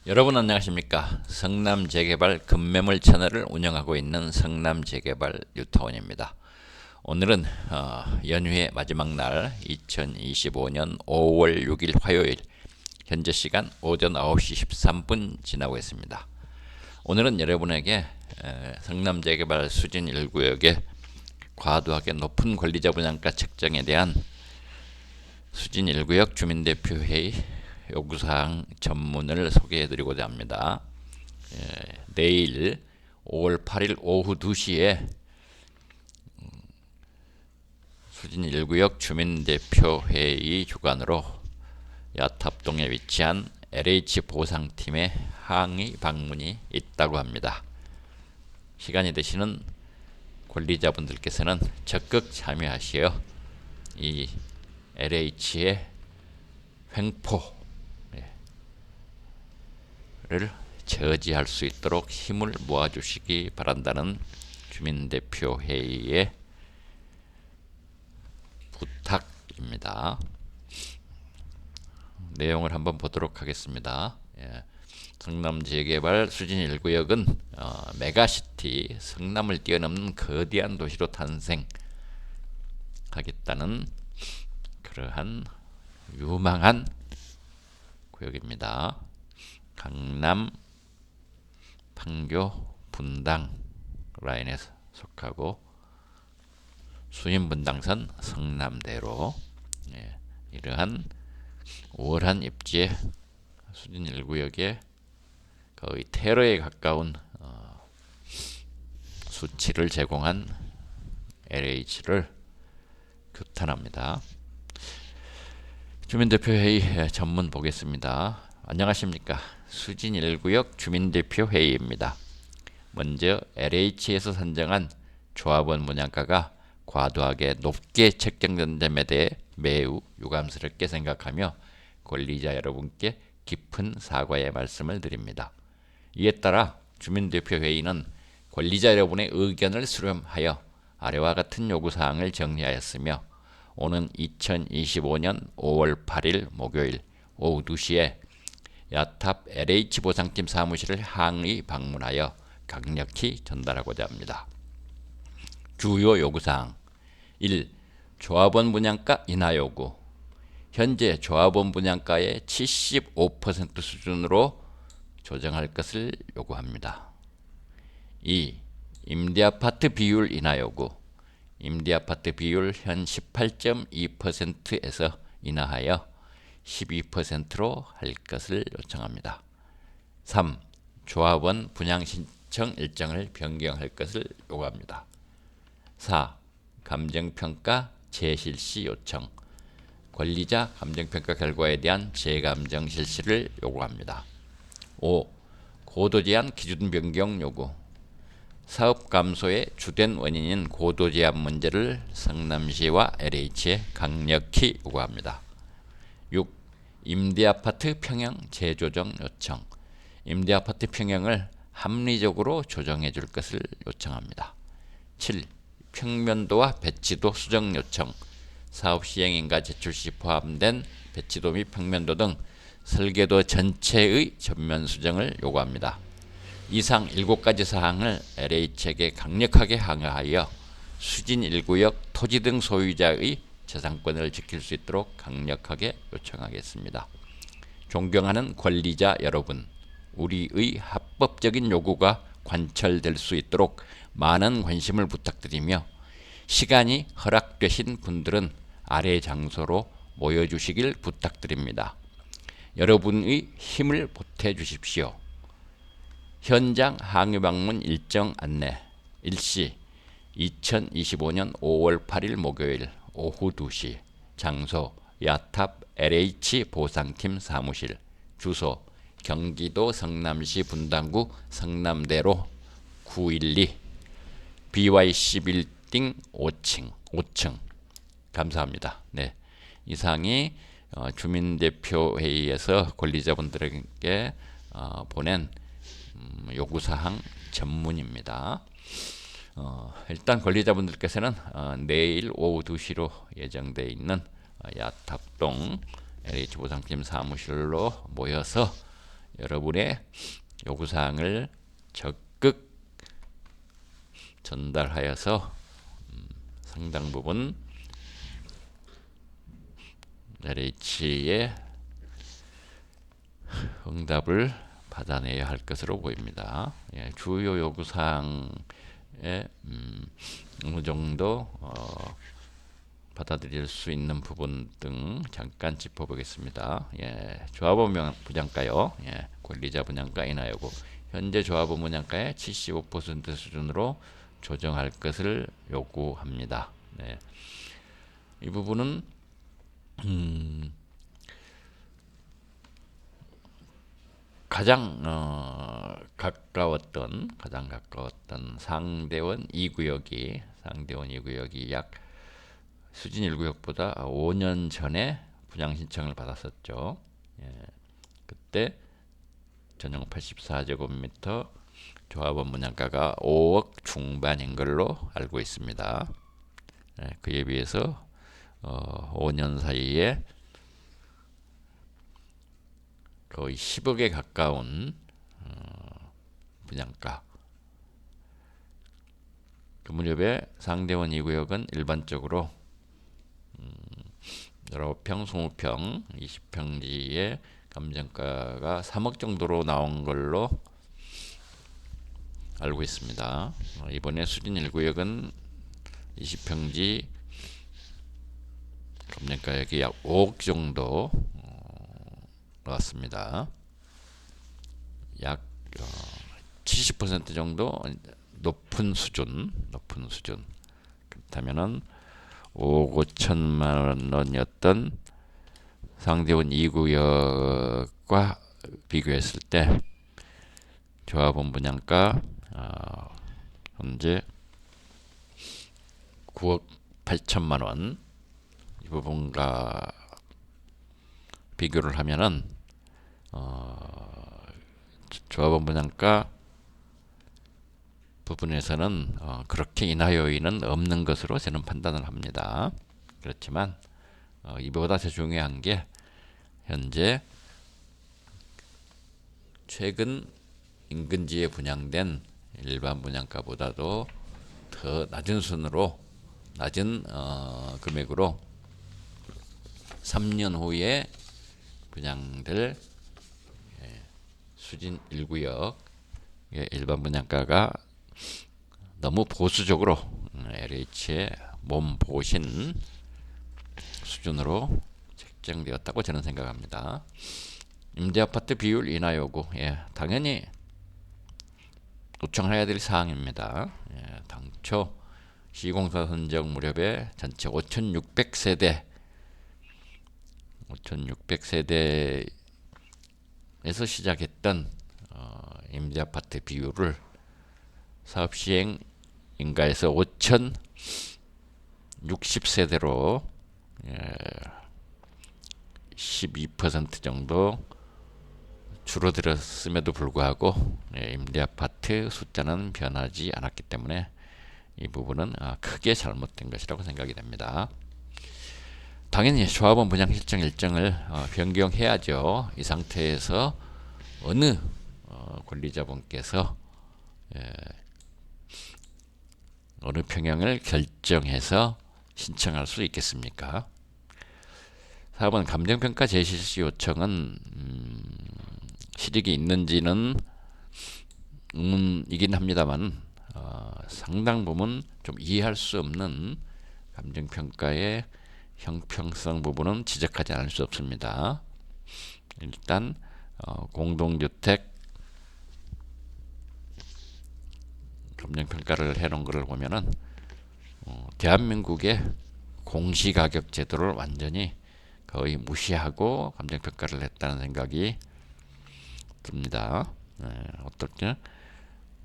여러분 안녕하십니까? 성남재개발 급매물 채널을 운영하고 있는 성남재개발 뉴타운입니다. 오늘은 연휴의 마지막 날 2025년 5월 6일 화요일 현재 시간 오전 9시 13분 지나고 있습니다. 오늘은 여러분에게 성남재개발 수진 1구역의 과도하게 높은 권리자 분양가 책정에 대한 수진 1구역 주민대표회의 요구사항 전문을 소개해드리고자 합니다. 내일 5월 8일 오후 2시에 수진 1구역 주민대표회의 주관으로 야탑동에 위치한 LH 보상팀의 항의 방문이 있다고 합니다. 시간이 되시는 권리자분들께서는 적극 참여하시어 이 LH의 횡포 를 저지할 수 있도록 힘을 모아주시기 바란다는 주민대표회의의 부탁입니다. 내용을 한번 보도록 하겠습니다. 성남재개발 수진 1구역은 메가시티 성남을 뛰어넘는 거대한 도시로 탄생하겠다는 그러한 유망한 구역입니다. 강남, 판교, 분당 라인에 속하고 수인분당선 성남대로 이러한 우월한 입지의 수진 1구역에 거의 테러에 가까운 수치를 제공한 LH를 규탄합니다. 주민대표회의 전문 보겠습니다. 안녕하십니까? 수진 1구역 주민대표회의입니다. 먼저 LH에서 산정한 조합원 분양가가 과도하게 높게 책정된 점에 대해 매우 유감스럽게 생각하며 권리자 여러분께 깊은 사과의 말씀을 드립니다. 이에 따라 주민대표회의는 권리자 여러분의 의견을 수렴하여 아래와 같은 요구사항을 정리하였으며 오는 2025년 5월 8일 목요일 오후 2시에 야탑 LH 보상팀 사무실을 항의 방문하여 강력히 전달하고자 합니다. 주요 요구사항 1. 조합원 분양가 인하 요구. 현재 조합원 분양가의 75% 수준으로 조정할 것을 요구합니다. 2. 임대아파트 비율 인하 요구. 임대아파트 비율 현 18.2%에서 인하하여 12%로 할 것을 요청합니다. 3. 조합원 분양 신청 일정을 변경할 것을 요구합니다. 4. 감정평가 재실시 요청. 권리자 감정평가 결과에 대한 재감정 실시를 요구합니다. 5. 고도제한 기준 변경 요구. 사업 감소의 주된 원인인 고도제한 문제를 성남시와 LH에 강력히 요구합니다. 6. 임대아파트 평형 재조정 요청. 임대아파트 평형을 합리적으로 조정해 줄 것을 요청합니다. 7. 평면도와 배치도 수정 요청. 사업 시행인가 제출 시 포함된 배치도 및 평면도 등 설계도 전체의 전면 수정을 요구합니다. 이상 7가지 사항을 LH에게 강력하게 항의하여 수진 1구역 토지 등 소유자의 재산권을 지킬 수 있도록 강력하게 요청하겠습니다. 존경하는 권리자 여러분, 우리의 합법적인 요구가 관철될 수 있도록 많은 관심을 부탁드리며 시간이 허락되신 분들은 아래 장소로 모여주시길 부탁드립니다. 여러분의 힘을 보태주십시오. 현장 항의 방문 일정 안내. 일시 2025년 5월 8일 목요일 오후 2시. 장소 야탑 LH 보상팀 사무실. 주소 경기도 성남시 분당구 성남대로 912 BYC 빌딩 5층. 감사합니다. 네, 이상이 주민대표회의에서 권리자분들에게 보낸 요구사항 전문입니다. 일단 권리자분들께서는 내일 오후 2시로 예정되어 있는 야탑동 LH 보상팀 사무실로 모여서 여러분의 요구사항을 적극 전달하여서 상당 부분 LH의 응답을 받아내야 할 것으로 보입니다. 예, 주요 요구사항에 어느 정도 받아들일 수 있는 부분 등 잠깐 짚어보겠습니다. 예, 조합원 분양가요. 예, 권리자 분양가 인하 요구. 현재 조합원 분양가의 75% 수준으로 조정할 것을 요구합니다. 네. 이 부분은 가장 가까웠던 상대원 2구역이 약 수진 1구역보다 5년 전에 분양 신청을 받았었죠. 예, 그때 전용 84제곱미터 조합원 분양가가 5억 중반인 걸로 알고 있습니다. 예, 그에 비해서 5년 사이에 거의 10억에 가까운 분양가. 그 무렵에 상대원 2구역은 일반적으로 19평, 20평, 20평지의 감정가가 3억 정도로 나온 걸로 알고 있습니다. 이번에 수진 1구역은 20평지 감정가액이 약 5억 정도 나왔습니다. 약 70% 정도 높은 수준. 그렇다면은 5억 5천만 원이었던 상대원 2구역과 비교했을 때 조합원 분양가 현재 9억 8천만 원 이 부분과 비교를 하면은 조합원 분양가 부분에서는 그렇게 인하 요인은 없는 것으로 저는 판단을 합니다. 그렇지만 이보다 더 중요한 게 현재 최근 인근지에 분양된 일반 분양가보다도 더 낮은 금액으로 3년 후에 분양될 수진 1구역 일반 분양가가 너무 보수적으로 LH의 몸보신 수준으로 책정되었다고 저는 생각합니다. 임대아파트 비율 인하 요구, 당연히 요청해야 될 사항입니다. 당초 시공사 선정 무렵에 전체 5,600세대에서 시작했던 임대아파트 비율을 사업 시행 인가에서 5,060세대로 12% 정도 줄어들었음에도 불구하고 임대아파트 숫자는 변하지 않았기 때문에 이 부분은 크게 잘못된 것이라고 생각이 됩니다. 당연히 조합원 분양 실정 일정을 변경해야죠. 이 상태에서 어느 권리자분께서 어느 평형을 결정해서 신청할 수 있겠습니까? 4번 감정평가 재실시 요청은 실익이 있는지는 의문이긴 합니다만 상당 부분 좀 이해할 수 없는 감정평가의 형평성 부분은 지적하지 않을 수 없습니다. 일단 공동주택 감정평가를 해놓은 것을 보면은 대한민국의 공시가격 제도를 완전히 거의 무시하고 감정평가를 했다는 생각이 듭니다. 어떻게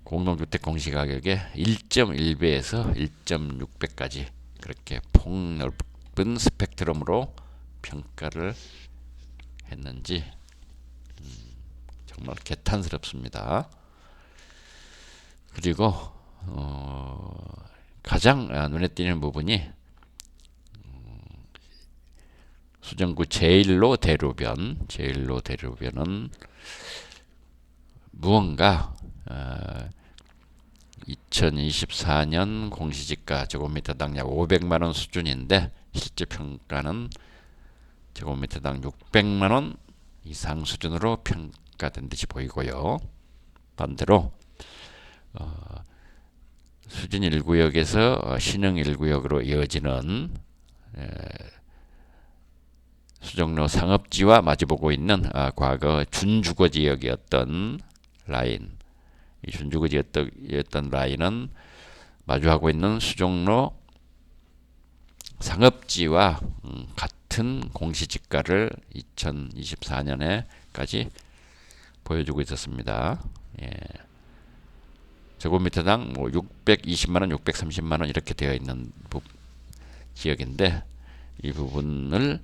공동주택 공시가격의 1.1배에서 1.6배까지 그렇게 폭넓은 스펙트럼으로 평가를 했는지 정말 개탄스럽습니다. 그리고 가장 눈에 띄는 부분이 수정구 제1로 대로변은 무언가 2024년 공시지가 제곱미터당 약 500만원 수준인데 실제 평가는 제곱미터당 600만원 이상 수준으로 평가된 듯이 보이고요. 반대로 수진 1구역에서 신흥 1구역으로 이어지는 수정로 상업지와 마주보고 있는 과거 준주거지역이었던 라인, 이 준주거지였던 라인은 마주하고 있는 수정로 상업지와 같은 공시지가를 2024년에까지 보여주고 있었습니다. 예. 제곱미터당 뭐 620만원, 630만원 이렇게 되어 있는 지역인데 이 부분을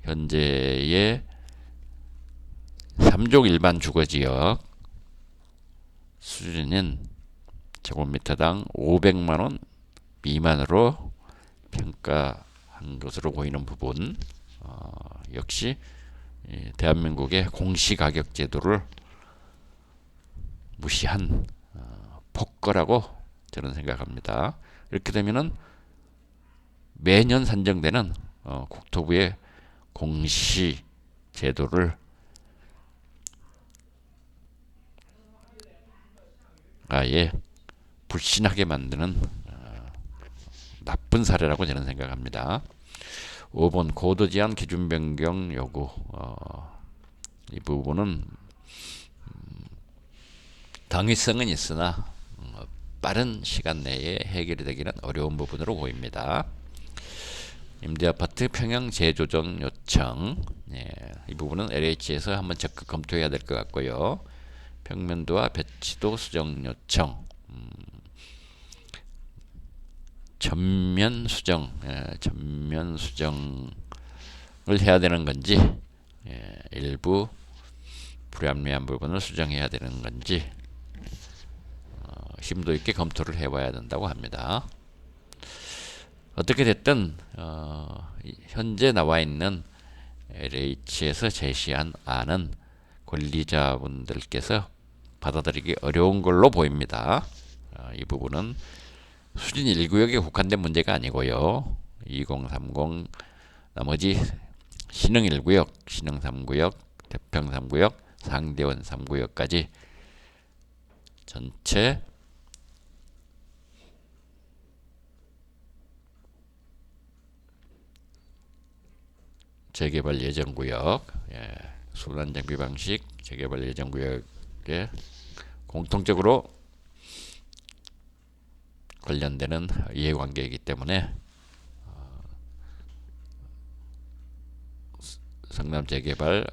현재의 3종 일반 주거지역 수준인 제곱미터당 500만원 미만으로 평가한 것으로 보이는 부분, 역시 대한민국의 공시가격 제도를 무시한 폭거라고 저는 생각합니다. 이렇게 되면은 매년 산정되는 국토부의 공시 제도를 아예 불신하게 만드는 나쁜 사례라고 저는 생각합니다. 5번 고도 제한 기준 변경 요구, 이 부분은 당위성은 있으나 빠른 시간 내에 해결이 되기는 어려운 부분으로 보입니다. 임대아파트 평형 재조정 요청, 이 부분은 LH에서 한번 적극 검토해야 될 것 같고요. 평면도와 배치도 수정 요청, 전면 수정, 전면 수정을 해야 되는 건지, 일부 불합리한 부분을 수정해야 되는 건지 심도 있게 검토를 해봐야 된다고 합니다. 어떻게 됐든 현재 나와 있는 LH에서 제시한 안은 권리자분들께서 받아들이기 어려운 걸로 보입니다. 이 부분은 수진 1구역에 국한된 문제가 아니고요. 2030 나머지 신흥 1구역, 신흥 3구역, 태평 3구역, 상대원 3구역까지 전체 재개발 예정구역, 순환장비 방식 재개발 예정구역에 공통적으로 관련되는 이해관계이기 때문에 성남 재개발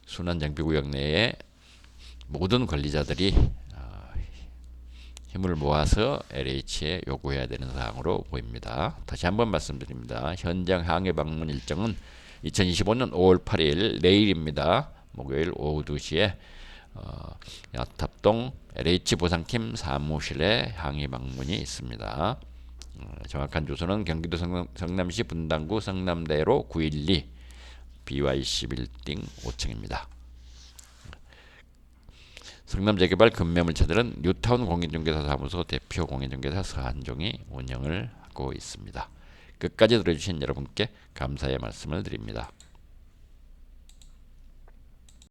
순환장비구역 내에 모든 권리자들이 힘을 모아서 LH에 요구해야 되는 사항으로 보입니다. 다시 한번 말씀드립니다. 현장 항해 방문 일정은 2025년 5월 8일 내일입니다. 목요일 오후 2시에 야탑동 LH 보상팀 사무실에 항의 방문이 있습니다. 정확한 주소는 경기도 성남시 분당구 성남대로 912 BY11띵 5층입니다. 성남재개발 급매물차들은 뉴타운 공인중개사 사무소 대표 공인중개사 서한종이 운영을 하고 있습니다. 끝까지 들어주신 여러분께 감사의 말씀을 드립니다.